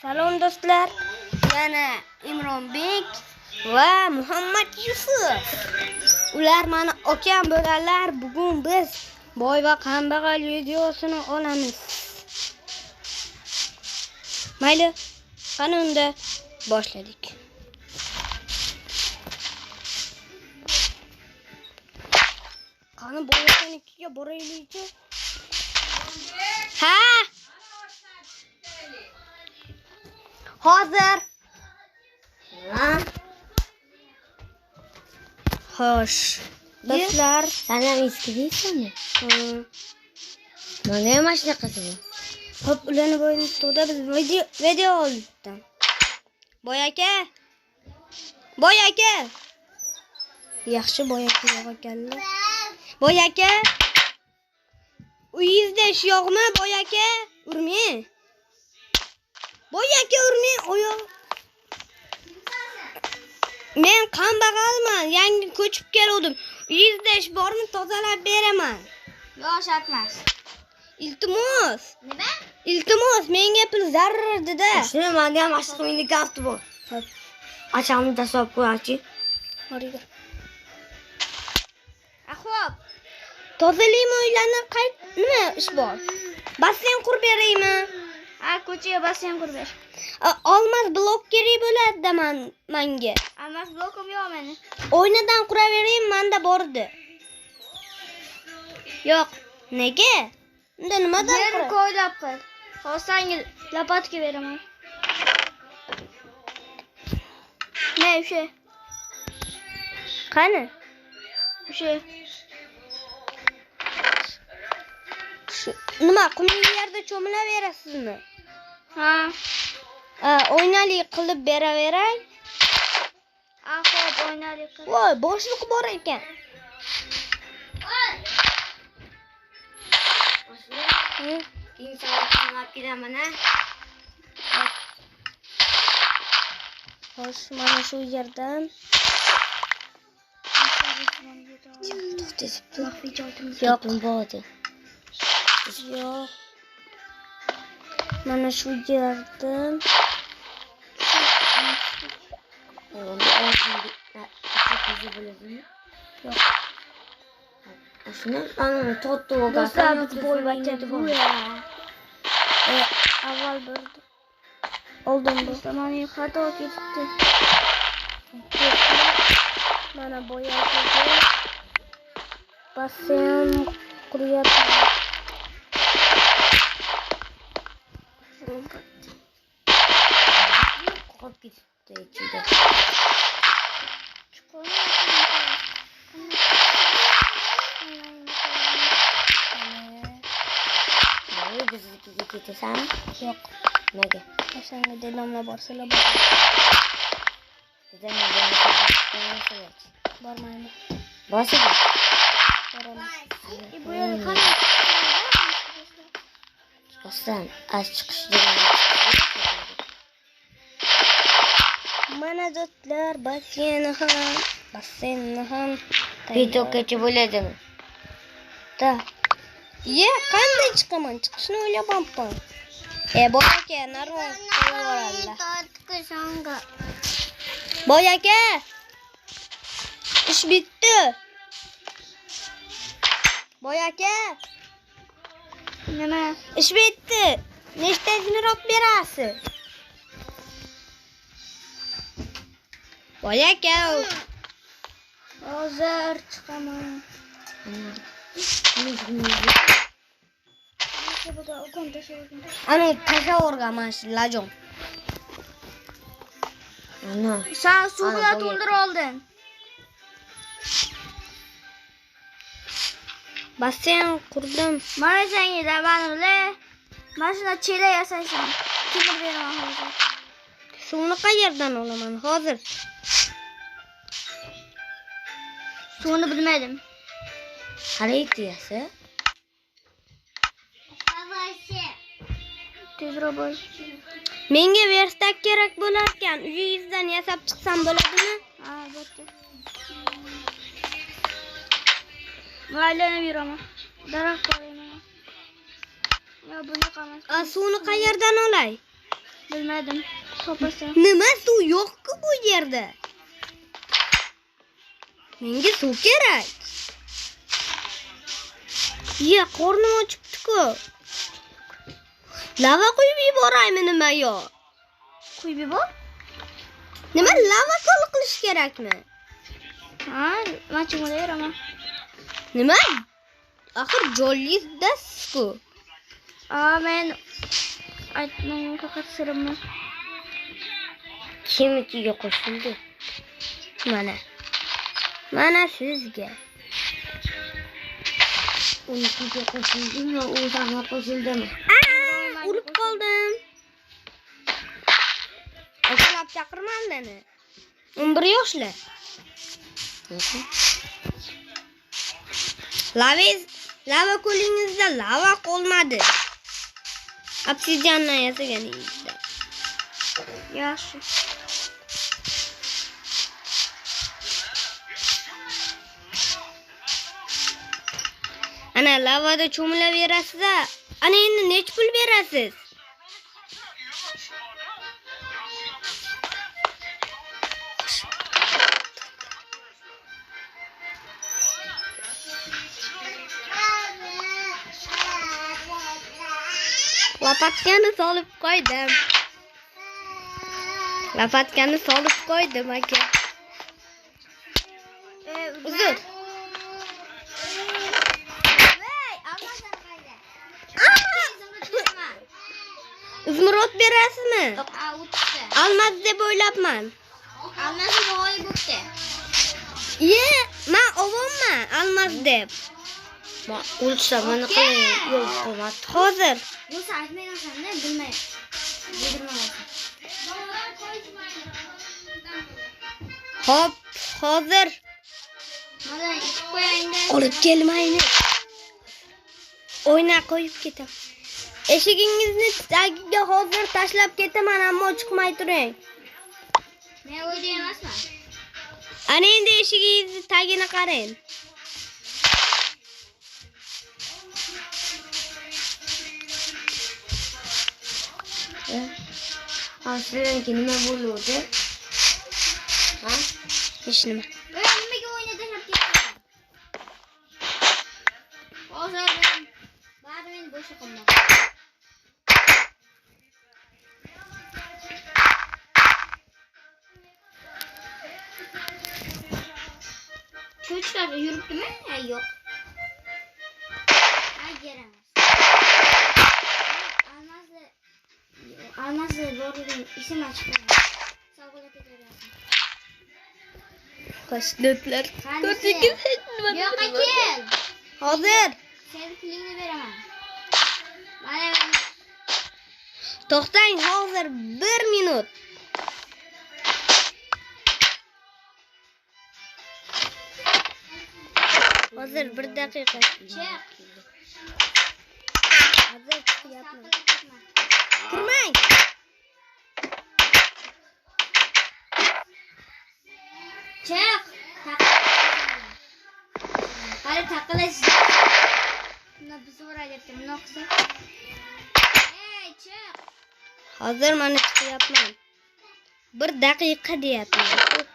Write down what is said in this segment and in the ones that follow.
Salom do'stlar. Yana Imronbek va Muhammad Yusuf. Ular mana akam bo'lganlar. Bugun biz boy va kambag'al videosini olamiz. Mayli, qani unda boshladik. Qani boyakanikiga boraylik-chi. Ha? Hozir. Xo'sh. Do'stlar, sen ham eski deysanmi? Mana ham mashina qizi bu. Xo'p, ularni bo'yinda biz video oldik. Boy aka. Yaxshi boy aka yo'qolganlar. Boy aka. Uyingizda ish yo'qmi, boy aka? Urmang. Boy aka urmang, oyoq. Men kambag'alman, yangi ko'chib keldim. Uyingizda ish bormi, tozalab beraman. Yo'q, shartmas. Iltimos. Nima? Iltimos, menga pul zarar dedi. Shuni menda ham mashq menda gafti bor. Xo'p, Achamni tashlab qo'yarchi. horiga. Xo'p. Tozalaymi uylarni nima ish bor? Basseyn qurib beraymi? Ko'chaga basseyn qurib ber. Olmas blok kerak bo'ladi menga. Almas blokim yo'q meni. O'ynadan quraveraymi, menda bor edi. Yo'q. Nega? Unda nimadan Yer ko'ylab qil. Xo'sangiz lapatga beraman. Ne o'sha? Qani? O'sha. Nima, qumli yerda cho'milaverasizmi? Ha. O'ynalik qilib beraveray. Xo'p, o'ynaylik. Voy, boshliq bor ekan. Inson sanab kelaman a. Xo'sh, mana shu yerdan yo'q, bo'ldi. yo'q. Mana shu yerdan yo'q. Shuni ana tottu Do'stlar, biz bo'yvachcha bu ya. Avval bir oldin bu. Tamam, xato ketdi. Mana boyaga basseyn quryapman. Qolib ketdi ichida. Biznikiga ketasanmi? Yo'q. Nega? O'shanga dedamlar borsalar bor. Bormayman. Bosib. Boraman. Bu yerga qanday? Chiqasdan, chiqish degan. Mana do'stlar, basseynni ham Pitokacha bo'ladimi? Da. Qanday chiqaman? Chiqishni o'ylayapman. Boy aka, narvon qo'yvoradilar. Boy aka. Ish bitdi. Boy aka. Nima? Ish bitdi. Nechtasini olib berasiz? Boy aka. Hozir chiqaman. Ana tashavorga mana shu lajon. Ana. Sen suv bilan to'ldirib oldin. Basseyn qurdim. Mana senga dabanimle. Mashina chela yasaysan. Kimdir beraman hozir. Suvni qayerdan olaman hozir? Suvni bilmadim. Xarid deyapsiz? Tezroq bo'l. Menga verstak kerak bo'lar ekan. Uyingizdan yasab chiqsam bo'ladimi? Ha, bo'pti. Maylanib yuraman. Daraxt qo'yaman. Yo buni qilmas. Suvni qayerdan olay? Bilmadim. Topasa. Nima suv yo'q-ku bu yerda? Menga suv kerak. Ya, qornim ochibdi-ku. Lava quyib yuboraymi nima yo? Quyib yubor. Nima lava kol qilish kerakmi? Ha, machimda beraman. Nima? Axir jollisiz-ku. Men aytmayman, faqat sirimni. Kimikiga qo'shildi? Mana sizga. Unikiga qo'shildimi, o'zimga qo'shildimi? Urib qoldim. Oqlab chaqirmandani. 11 yoshli. Lava ko'lingizda lava qolmadi. Obsidiandan yasaganingizda. Yaxshi. Ana lavada cho'milaverasiz. Ana endi nech pul berasiz? Lapatkani solib qo'ydim aka. Uzr. Izmirot berasizmi? Almaz deb o'ylabman. Almasi g'oyib bo'ldi. Men ovonman almaz deb. O'lsa mana qiling. Yo'q, qo'mat. Hozir. Bo'lsa aytmaysan-da, bilmayman. Bildirmayman. Hop, hozir. Mana ichib qo'ying-da. Olib kelmayni. O'yna qo'yib ketam. Eshigingizni tagiga hozir tashlab ketaman, ammo chiqmay turing. Men o'yda emasman. Ana endi eshigingizni tagini qarang. Sizlarga nima bo'ldi? Ha? Hech nima. Nimaga o'ynada tashlab ketding? Hozir bari men bo'sha qilmoqda. Cho'chlar yuribdimi? Yo'q. Agaramas. Almazli borligini ishim chiqadi. Sog'lab ketaverasiz. Qo'shnotlar. Yo'q aka. Hozir. Sen pulingni beraman. Mana To'xtang, hozir 1 minut. Hozir 1 daqiqa. chiq. Hozir chiqyapman. Turmang. Chiq. Hali taqalash. Buni biz o'rayapti. Buni qilsa. Ey, chiq. Hozir mana chiqyapman. 1 daqiqa deyapman. Chiq.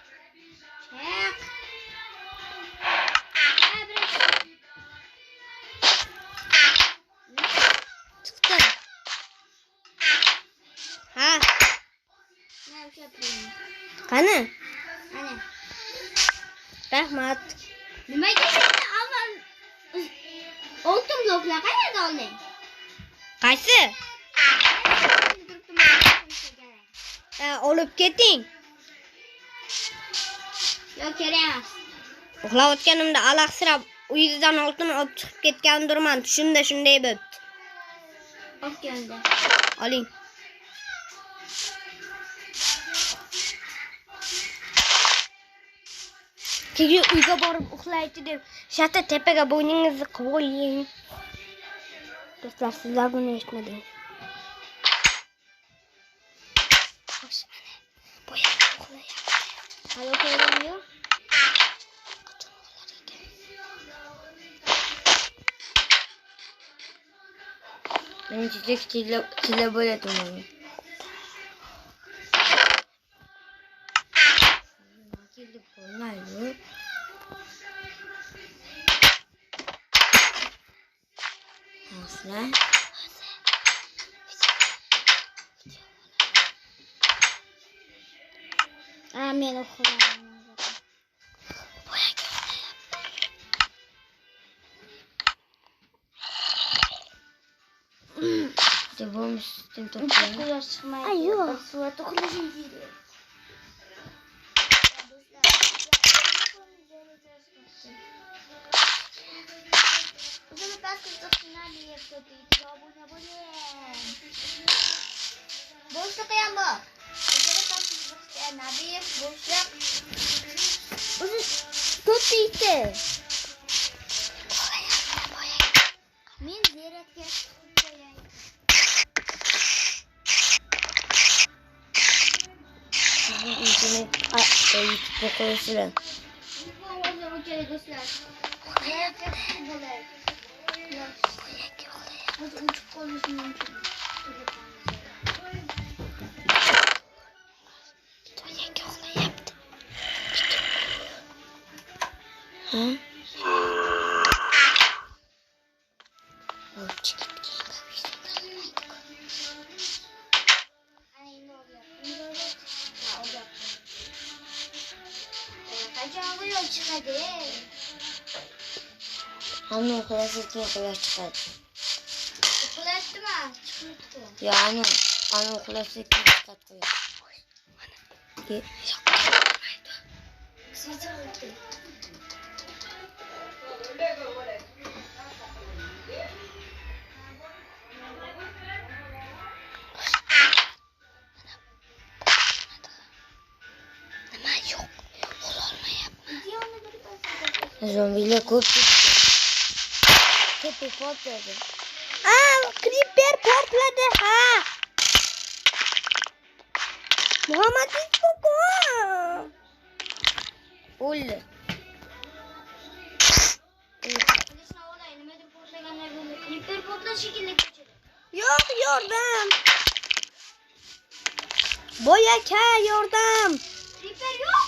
Chiqdi. Ha, Mana o'sha puling. qani? Ana. Rahmat. Nimaga sen avval oltin bloklar qayerda olding? Qaysi? Olib keting. Yo'q, kerak emas. Uxlayotganimda alaqsirab uyingizdan oltin olib chiqib ketgandirman. Tushimda shunday bo'pti. Olib keldi. Oling. Keyin uyga borib uxlaychi deb shata tepaga bo'yningizni qilib oling. Do'stlar, sizlar buni eshitmadingiz. Xo'sh, ana bu yerda uxlayapti. Hali uxlagan yo'q. Qachon uxlar ekan? Benim çiçek çile böyle tutmalı. Gidip oynayalım. Nasıl? Men uxlayman. Devam sistem toplayalım. Quyosh chiqmaydi. Ay, yo'q. Bir soat uxlashim kerak. Uzun pastır toplayalım diye kötüydü. Abone bo'ling. Bo'shliq ham bor. Uzun pastır toplayalım. Nabiyev bo'shliq. Uzun to'rttaydi. Men ziyoratga qo'yay. Sizin internet YouTube'da koyuyorlar. Hı? Hani okula sırtına koyaş çıkardı. Ya hani okula sırtına çıkardı koyaş. Zombiler çok çıktı. Tepe patladı. Creeper portladı ha. Muhammed Koku. Öldü. Yok yardım. Boyaka yardım. Creeper yok.